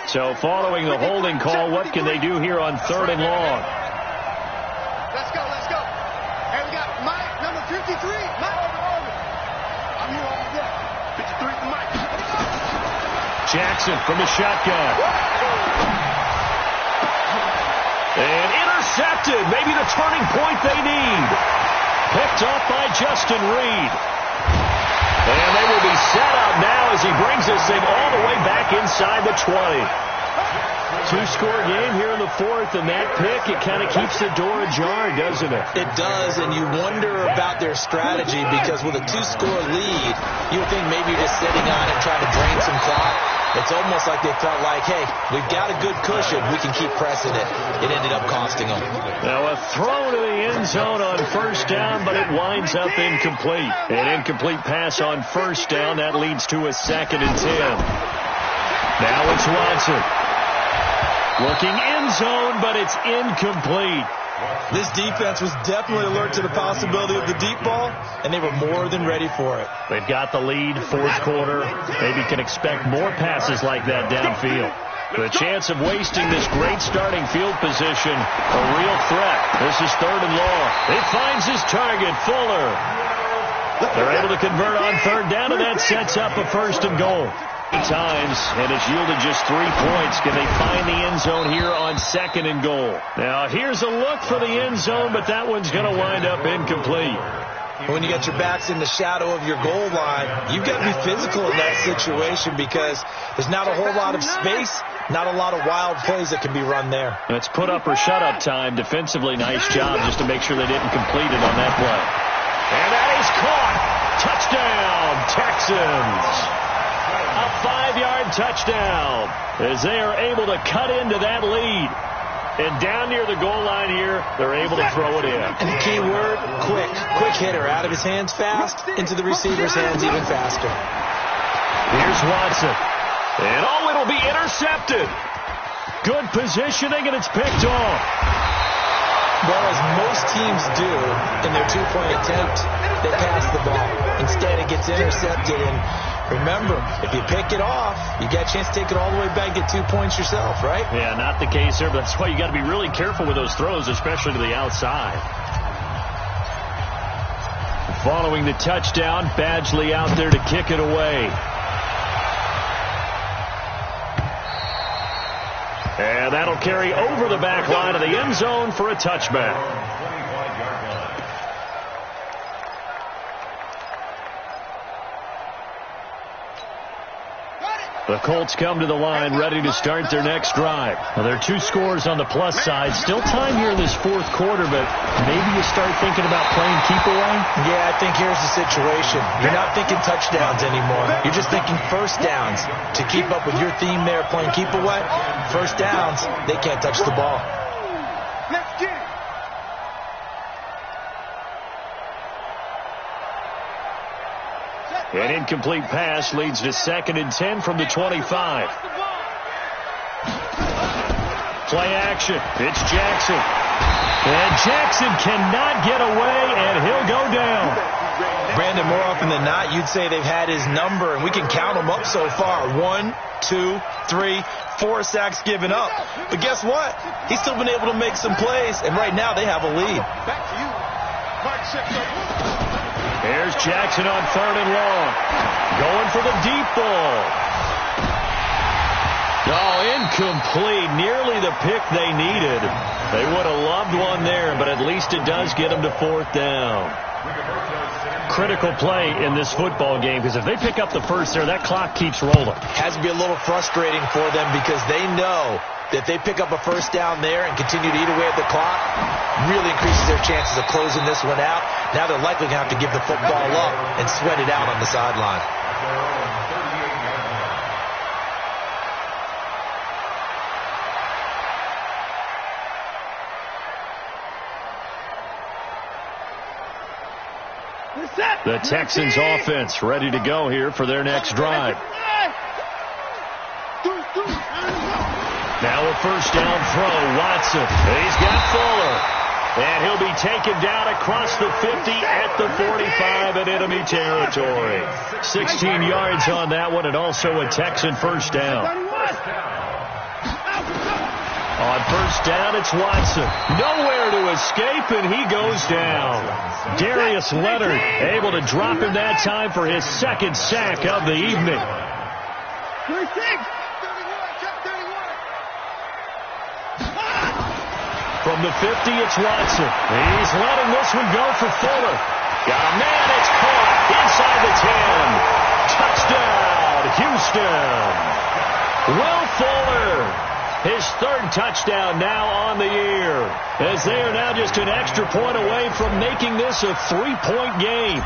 So following the holding call, what can they do here on 3rd and long? Let's go, let's go. And we got Mike, number 53. Mike, over. I'm here all day. 53 for Mike. Jackson from the shotgun. And intercepted. Maybe the turning point they need. Picked off by Justin Reed. And they will be set up now as he brings this thing all the way back inside the 20. Two-score game here in the fourth, and that pick, it kind of keeps the door ajar, doesn't it? It does, and you wonder about their strategy because with a two-score lead, you would think maybe just sitting on it, trying to drain some clock. It's almost like they felt like, hey, we've got a good cushion. We can keep pressing it. It ended up costing them. Now a throw to the end zone on first down, but it winds up incomplete. An incomplete pass on first down. That leads to a 2nd and 10. Now it's Watson. Looking end zone, but it's incomplete. This defense was definitely alert to the possibility of the deep ball, and they were more than ready for it. They've got the lead, fourth quarter. Maybe can expect more passes like that downfield. The chance of wasting this great starting field position, a real threat. This is 3rd and long. He finds his target, Fuller. They're able to convert on 3rd down, and that sets up a 1st and goal. Times, and it's yielded just 3 points. Can they find the end zone here on 2nd and goal? Now, here's a look for the end zone, but that one's going to wind up incomplete. When you get your backs in the shadow of your goal line, you've got to be physical in that situation because there's not a whole lot of space, not a lot of wild plays that can be run there. It's put up or shut up time. Defensively, nice job just to make sure they didn't complete it on that play. And that is caught. Touchdown, Texans. A 5-yard touchdown as they are able to cut into that lead. And down near the goal line here, they're able to throw it in. And the key word, quick. Quick hitter. Out of his hands fast, into the receiver's hands even faster. Here's Watson. And it'll be intercepted. Good positioning, and it's picked off. Well, as most teams do in their 2-point attempt, they pass the ball. Instead, it gets intercepted. And remember, if you pick it off, you got a chance to take it all the way back, get 2 points yourself, right? Yeah, not the case here, but that's why you got to be really careful with those throws, especially to the outside. Following the touchdown, Badgley out there to kick it away. And that'll carry over the back line of the end zone for a touchback. The Colts come to the line ready to start their next drive. Now, there are 2 scores on the plus side. Still time here in this 4th quarter, but maybe you start thinking about playing keep away? Yeah, I think here's the situation. You're not thinking touchdowns anymore. You're just thinking first downs. To keep up with your theme there, playing keep away, first downs, they can't touch the ball. Let's get it. An incomplete pass leads to 2nd and 10 from the 25. Play action. It's Jackson. And Jackson cannot get away, and he'll go down. Brandon, more often than not, you'd say they've had his number, and we can count them up so far. 1, 2, 3, 4 sacks given up. But guess what? He's still been able to make some plays, and right now they have a lead. Back to you. Mark Shepard. Here's Jackson on 3rd and long. Going for the deep ball. Oh, incomplete. Nearly the pick they needed. They would have loved one there, but at least it does get them to 4th down. Critical play in this football game, because if they pick up the first there, that clock keeps rolling. Has to be a little frustrating for them because they know that they pick up a first down there and continue to eat away at the clock, really increases their chances of closing this one out. Now they're likely going to have to give the football up and sweat it out on the sideline. The Texans offense ready to go here for their next drive. Now a first down throw, Watson. He's got Fuller. And he'll be taken down across the 50 at the 45 in enemy territory. 16 yards on that one, and also a Texan first down. On first down, it's Watson. Nowhere to escape, and he goes down. Darius Leonard able to drop him that time for his 2nd sack of the evening. 26. From the 50, it's Watson. He's letting this one go for Fuller. Got a man, it's caught inside the 10. Touchdown, Houston. Will Fuller, his 3rd touchdown now on the year, as they are now just an extra point away from making this a 3-point game.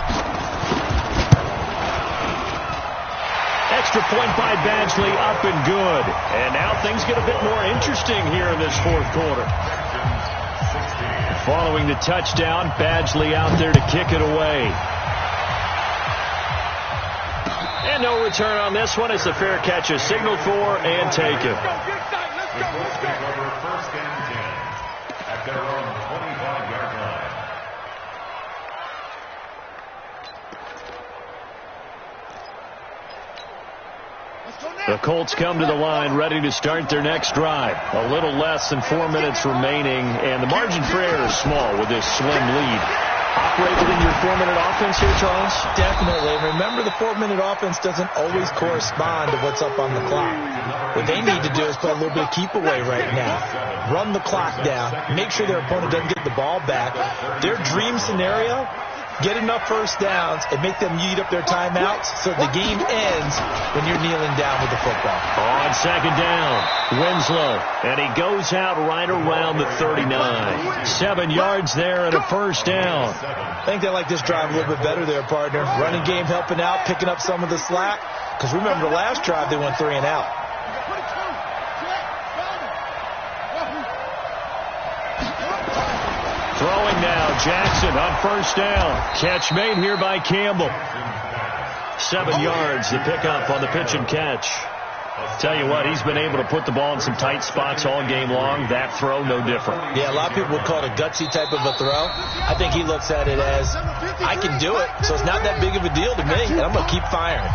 Extra point by Badgley, up and good. And now things get a bit more interesting here in this 4th quarter. Following the touchdown, Badgley out there to kick it away. And no return on this one. It's a fair catch, a signal for and taken. First and 10 at their own 25-yard line. The Colts come to the line ready to start their next drive. A little less than 4 minutes remaining, and the margin for error is small with this slim lead. Operate within your 4-minute offense here, Charles? Definitely. Remember, the 4-minute offense doesn't always correspond to what's up on the clock. What they need to do is play a little bit of keep away right now. Run the clock down. Make sure their opponent doesn't get the ball back. Their dream scenario, get enough first downs and make them eat up their timeouts so the game ends when you're kneeling down with the football. On second down, Winslow, and he goes out right around the 39. 7 yards there and a first down. I think they like this drive a little bit better there, partner. Running game helping out, picking up some of the slack. Because remember, the last drive they went 3 and out. Throwing now, Jackson on first down. Catch made here by Campbell. 7 yards, the pickup on the pitch and catch. Tell you what, he's been able to put the ball in some tight spots all game long. That throw, no different. Yeah, a lot of people would call it a gutsy type of a throw. I think he looks at it as, I can do it, so it's not that big of a deal to me, and I'm going to keep firing.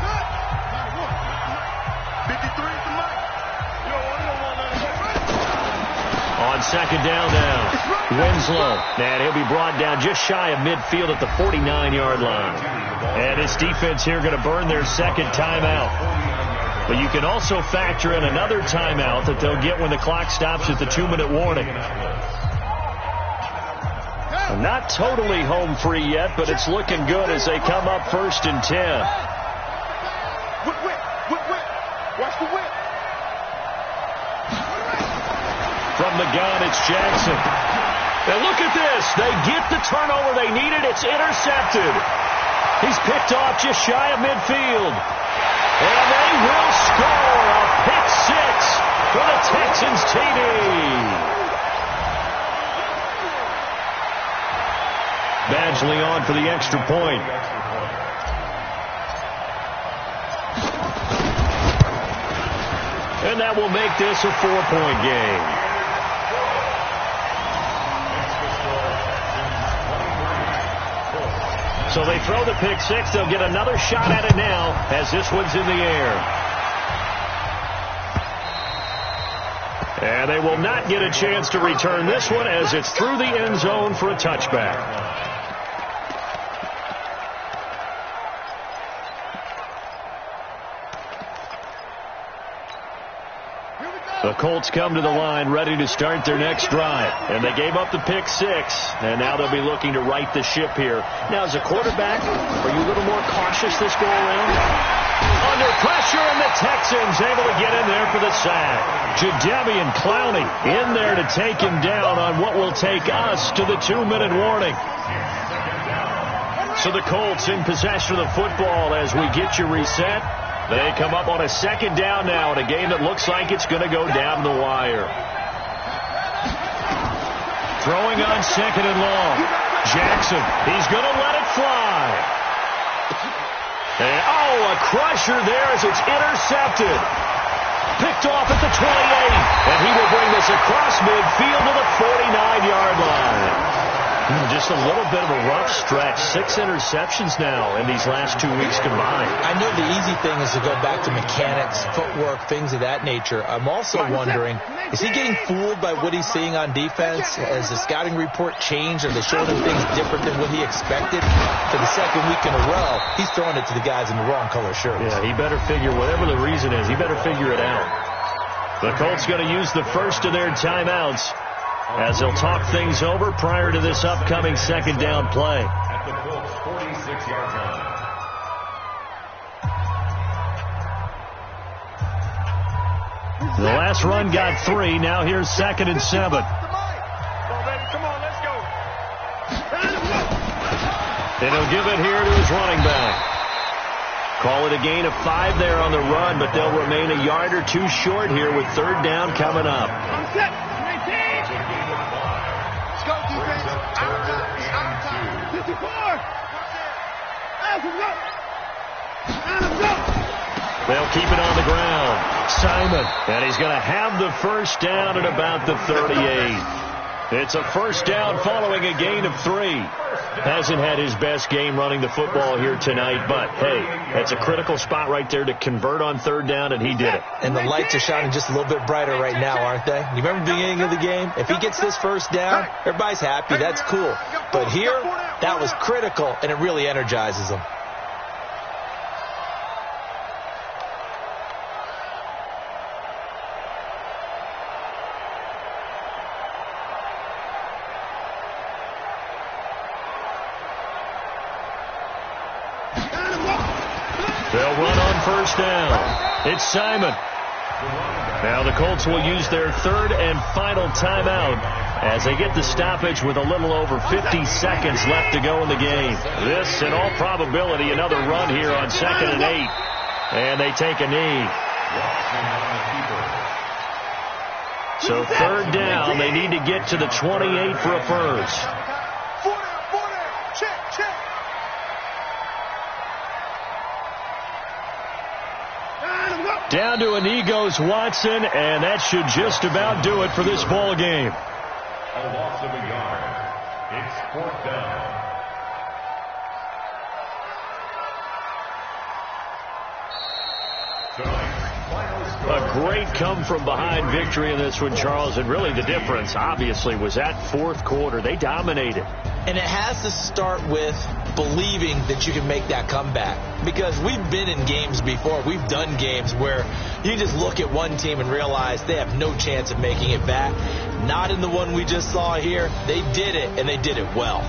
On second down now, Winslow, and he'll be brought down just shy of midfield at the 49-yard line. And this defense here going to burn their second timeout. But you can also factor in another timeout that they'll get when the clock stops at the 2-minute warning. Not totally home free yet, but it's looking good as they come up 1st and 10. Watch the whip. From the gun, it's Jackson. And look at this. They get the turnover they needed. It's intercepted. He's picked off just shy of midfield. And they will score a pick 6 for the Texans TD. Badgley on for the extra point. And that will make this a 4-point game. So they throw the pick 6. They'll get another shot at it now as this one's in the air. And they will not get a chance to return this one as it's through the end zone for a touchback. The Colts come to the line ready to start their next drive. And they gave up the pick 6. And now they'll be looking to right the ship here. Now, as a quarterback, are you a little more cautious this go around? Under pressure, and the Texans able to get in there for the sack. Jadeveon Clowney in there to take him down on what will take us to the 2-minute warning. So the Colts in possession of the football as we get you reset. They come up on a second down now in a game that looks like it's going to go down the wire. Throwing on second and long. Jackson, he's going to let it fly. And, a crusher there as it's intercepted. Picked off at the 28. And he will bring this across midfield to the 49-yard line. Just a little bit of a rough stretch. 6 interceptions now in these last 2 weeks combined. I know the easy thing is to go back to mechanics, footwork, things of that nature. I'm also wondering, is he getting fooled by what he's seeing on defense? Has the scouting report changed? Are they showing him things different than what he expected? For the second week in a row, he's throwing it to the guys in the wrong color shirts. Yeah, he better figure, whatever the reason is, he better figure it out. The Colts going to use the first of their timeouts as they'll talk things over prior to this upcoming second down play. At the Colts 46-yard line. The last run got 3. Now here's 2nd and 7. Come on, let's go. And he'll give it here to his running back. Call it a gain of 5 there on the run, but they'll remain a yard or 2 short here with 3rd down coming up. I'm set. Let's go, defense. Out time. 54. They'll keep it on the ground. Simon, and he's going to have the first down at about the 38. It's a first down following a gain of 3. Hasn't had his best game running the football here tonight, but, hey, that's a critical spot right there to convert on third down, and he did it. And the lights are shining just a little bit brighter right now, aren't they? You remember the beginning of the game? If he gets this first down, everybody's happy. That's cool. But here, that was critical, and it really energizes him. They'll run on first down. It's Simon. Now the Colts will use their third and final timeout as they get the stoppage with a little over 50 seconds left to go in the game. This, in all probability, another run here on 2nd and 8. And they take a knee. So third down, they need to get to the 28 for a first. Down to a knee goes Watson, and that should just about do it for this ball game. A loss of a yard. It's 4th down. A great come-from-behind victory in this one, Charles, and really the difference, obviously, was that fourth quarter. They dominated. And it has to start with believing that you can make that comeback. Because we've been in games before. We've done games where you just look at one team and realize they have no chance of making it back. Not in the one we just saw here. They did it, and they did it well.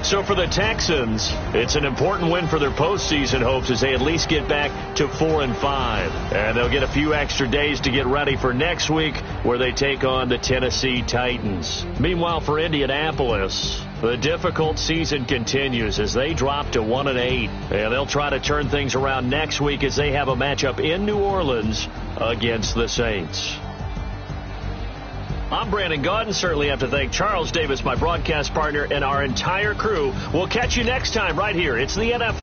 So for the Texans, it's an important win for their postseason hopes as they at least get back to 4-5. And they'll get a few extra days to get ready for next week where they take on the Tennessee Titans. Meanwhile, for Indianapolis, the difficult season continues as they drop to 1-8. And they'll try to turn things around next week as they have a matchup in New Orleans against the Saints. I'm Brandon Gaudin. Certainly have to thank Charles Davis, my broadcast partner, and our entire crew. We'll catch you next time right here. It's the NFL.